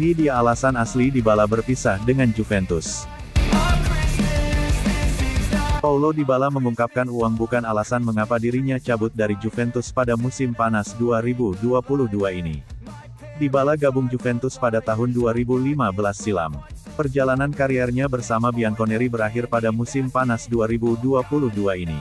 Ini dia alasan asli Dybala berpisah dengan Juventus. Paulo Dybala mengungkapkan uang bukan alasan mengapa dirinya cabut dari Juventus pada musim panas 2022 ini. Dybala gabung Juventus pada tahun 2015 silam. Perjalanan kariernya bersama Bianconeri berakhir pada musim panas 2022 ini.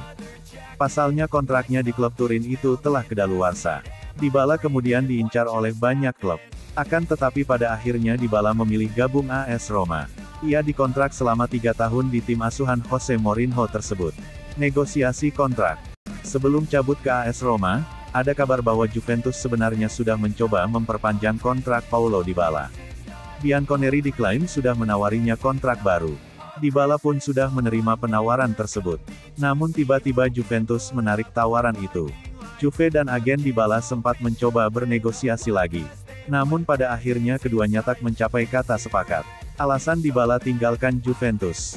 Pasalnya kontraknya di klub Turin itu telah kedaluarsa. Dybala kemudian diincar oleh banyak klub. Akan tetapi pada akhirnya Dybala memilih gabung AS Roma. Ia dikontrak selama 3 tahun di tim asuhan Jose Mourinho tersebut. Negosiasi kontrak. Sebelum cabut ke AS Roma, ada kabar bahwa Juventus sebenarnya sudah mencoba memperpanjang kontrak Paulo Dybala. Bianconeri diklaim sudah menawarinya kontrak baru. Dybala pun sudah menerima penawaran tersebut. Namun tiba-tiba Juventus menarik tawaran itu. Juve dan agen Dybala sempat mencoba bernegosiasi lagi. Namun pada akhirnya keduanya tak mencapai kata sepakat. Alasan Dybala tinggalkan Juventus.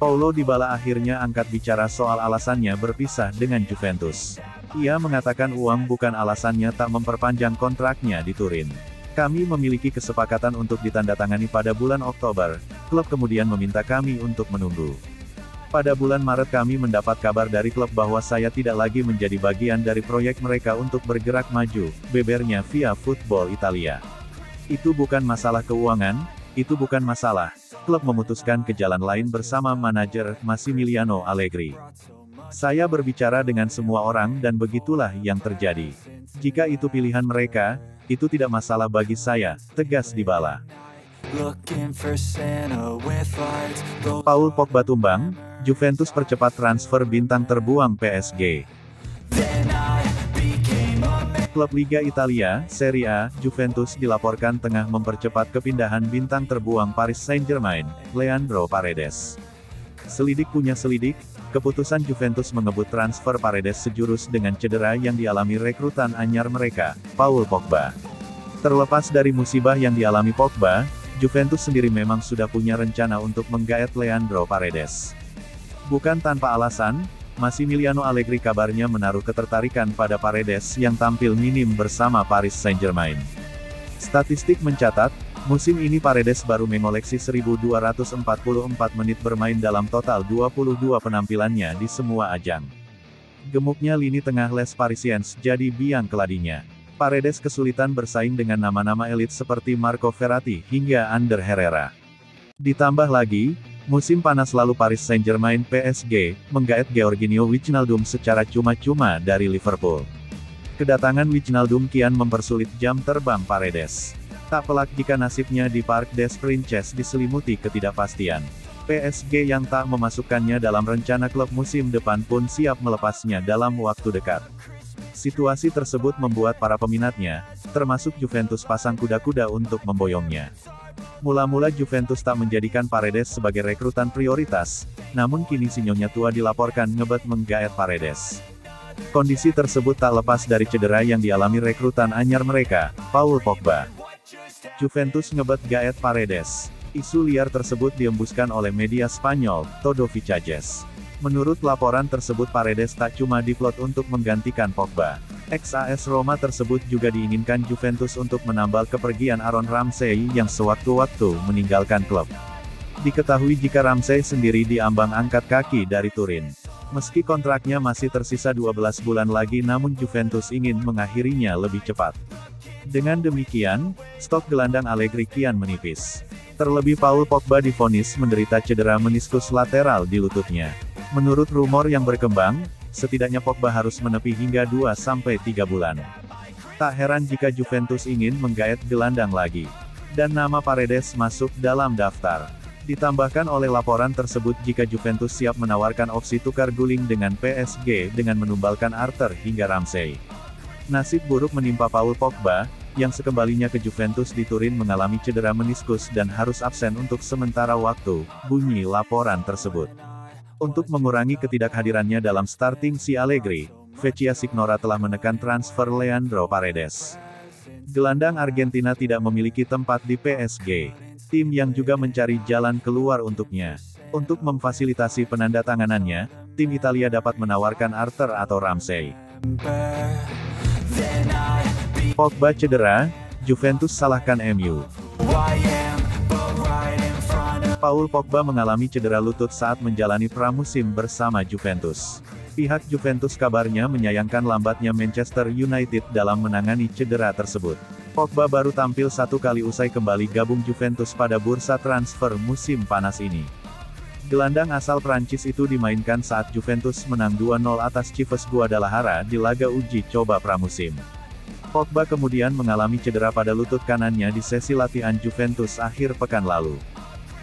Paulo Dybala akhirnya angkat bicara soal alasannya berpisah dengan Juventus. Ia mengatakan uang bukan alasannya tak memperpanjang kontraknya di Turin. Kami memiliki kesepakatan untuk ditandatangani pada bulan Oktober, klub kemudian meminta kami untuk menunggu. Pada bulan Maret kami mendapat kabar dari klub bahwa saya tidak lagi menjadi bagian dari proyek mereka untuk bergerak maju, bebernya via Football Italia. Itu bukan masalah keuangan, itu bukan masalah. Klub memutuskan ke jalan lain bersama manajer, Massimiliano Allegri. Saya berbicara dengan semua orang dan begitulah yang terjadi. Jika itu pilihan mereka, itu tidak masalah bagi saya, tegas Dybala. Paul Pogba tumbang, Juventus percepat transfer bintang terbuang PSG. Klub Liga Italia, Serie A, Juventus dilaporkan tengah mempercepat kepindahan bintang terbuang Paris Saint-Germain, Leandro Paredes. Selidik punya selidik, keputusan Juventus mengebut transfer Paredes sejurus dengan cedera yang dialami rekrutan anyar mereka, Paul Pogba. Terlepas dari musibah yang dialami Pogba, Juventus sendiri memang sudah punya rencana untuk menggaet Leandro Paredes. Bukan tanpa alasan, Massimiliano Allegri kabarnya menaruh ketertarikan pada Paredes yang tampil minim bersama Paris Saint-Germain. Statistik mencatat, musim ini Paredes baru mengoleksi 1.244 menit bermain dalam total 22 penampilannya di semua ajang. Gemuknya lini tengah Les Parisiens jadi biang keladinya. Paredes kesulitan bersaing dengan nama-nama elit seperti Marco Verratti hingga Ander Herrera. Ditambah lagi, musim panas lalu Paris Saint-Germain PSG menggaet Georginio Wijnaldum secara cuma-cuma dari Liverpool. Kedatangan Wijnaldum kian mempersulit jam terbang Paredes. Tak pelak jika nasibnya di Parc des Princes diselimuti ketidakpastian. PSG yang tak memasukkannya dalam rencana klub musim depan pun siap melepasnya dalam waktu dekat. Situasi tersebut membuat para peminatnya, termasuk Juventus pasang kuda-kuda untuk memboyongnya. Mula-mula Juventus tak menjadikan Paredes sebagai rekrutan prioritas, namun kini si nyonya tua dilaporkan ngebet menggaet Paredes. Kondisi tersebut tak lepas dari cedera yang dialami rekrutan anyar mereka, Paul Pogba. Juventus ngebet gaet Paredes. Isu liar tersebut diembuskan oleh media Spanyol, Todo Fichajes. Menurut laporan tersebut Paredes tak cuma diplot untuk menggantikan Pogba. Ex-AS Roma tersebut juga diinginkan Juventus untuk menambal kepergian Aaron Ramsey yang sewaktu-waktu meninggalkan klub. Diketahui jika Ramsey sendiri diambang angkat kaki dari Turin. Meski kontraknya masih tersisa 12 bulan lagi namun Juventus ingin mengakhirinya lebih cepat. Dengan demikian, stok gelandang Allegri kian menipis. Terlebih Paul Pogba divonis menderita cedera meniskus lateral di lututnya. Menurut rumor yang berkembang, setidaknya Pogba harus menepi hingga 2-3 bulan. Tak heran jika Juventus ingin menggaet gelandang lagi. Dan nama Paredes masuk dalam daftar. Ditambahkan oleh laporan tersebut jika Juventus siap menawarkan opsi tukar guling dengan PSG dengan menumbalkan Arthur hingga Ramsey. Nasib buruk menimpa Paul Pogba, yang sekembalinya ke Juventus di Turin mengalami cedera meniskus dan harus absen untuk sementara waktu, bunyi laporan tersebut. Untuk mengurangi ketidakhadirannya dalam starting si Allegri, Vecchia Signora telah menekan transfer Leandro Paredes. Gelandang Argentina tidak memiliki tempat di PSG. Tim yang juga mencari jalan keluar untuknya. Untuk memfasilitasi penandatanganannya, tim Italia dapat menawarkan Arthur atau Ramsey. Pogba cedera, Juventus salahkan MU. Paul Pogba mengalami cedera lutut saat menjalani pramusim bersama Juventus. Pihak Juventus kabarnya menyayangkan lambatnya Manchester United dalam menangani cedera tersebut. Pogba baru tampil 1 kali usai kembali gabung Juventus pada bursa transfer musim panas ini. Gelandang asal Prancis itu dimainkan saat Juventus menang 2-0 atas Chivas Guadalajara di laga uji coba pramusim. Pogba kemudian mengalami cedera pada lutut kanannya di sesi latihan Juventus akhir pekan lalu.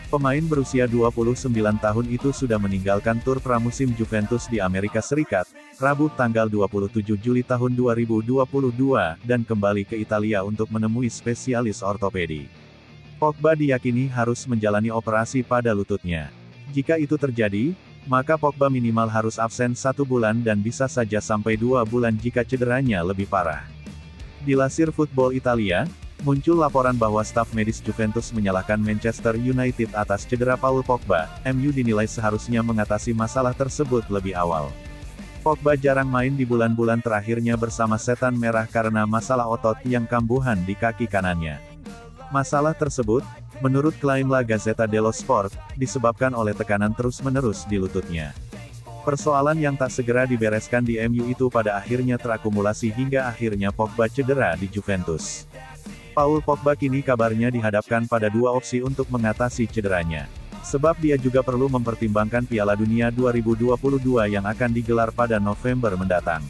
Pemain berusia 29 tahun itu sudah meninggalkan tur pramusim Juventus di Amerika Serikat, Rabu tanggal 27 Juli tahun 2022, dan kembali ke Italia untuk menemui spesialis ortopedi. Pogba diyakini harus menjalani operasi pada lututnya. Jika itu terjadi, maka Pogba minimal harus absen 1 bulan dan bisa saja sampai 2 bulan jika cederanya lebih parah. Dilansir Football Italia, muncul laporan bahwa staf medis Juventus menyalahkan Manchester United atas cedera Paul Pogba. MU dinilai seharusnya mengatasi masalah tersebut lebih awal. Pogba jarang main di bulan-bulan terakhirnya bersama Setan Merah karena masalah otot yang kambuhan di kaki kanannya. Masalah tersebut, menurut klaim La Gazzetta dello Sport, disebabkan oleh tekanan terus-menerus di lututnya. Persoalan yang tak segera dibereskan di MU itu pada akhirnya terakumulasi hingga akhirnya Pogba cedera di Juventus. Paul Pogba kini kabarnya dihadapkan pada 2 opsi untuk mengatasi cederanya. Sebab dia juga perlu mempertimbangkan Piala Dunia 2022 yang akan digelar pada November mendatang.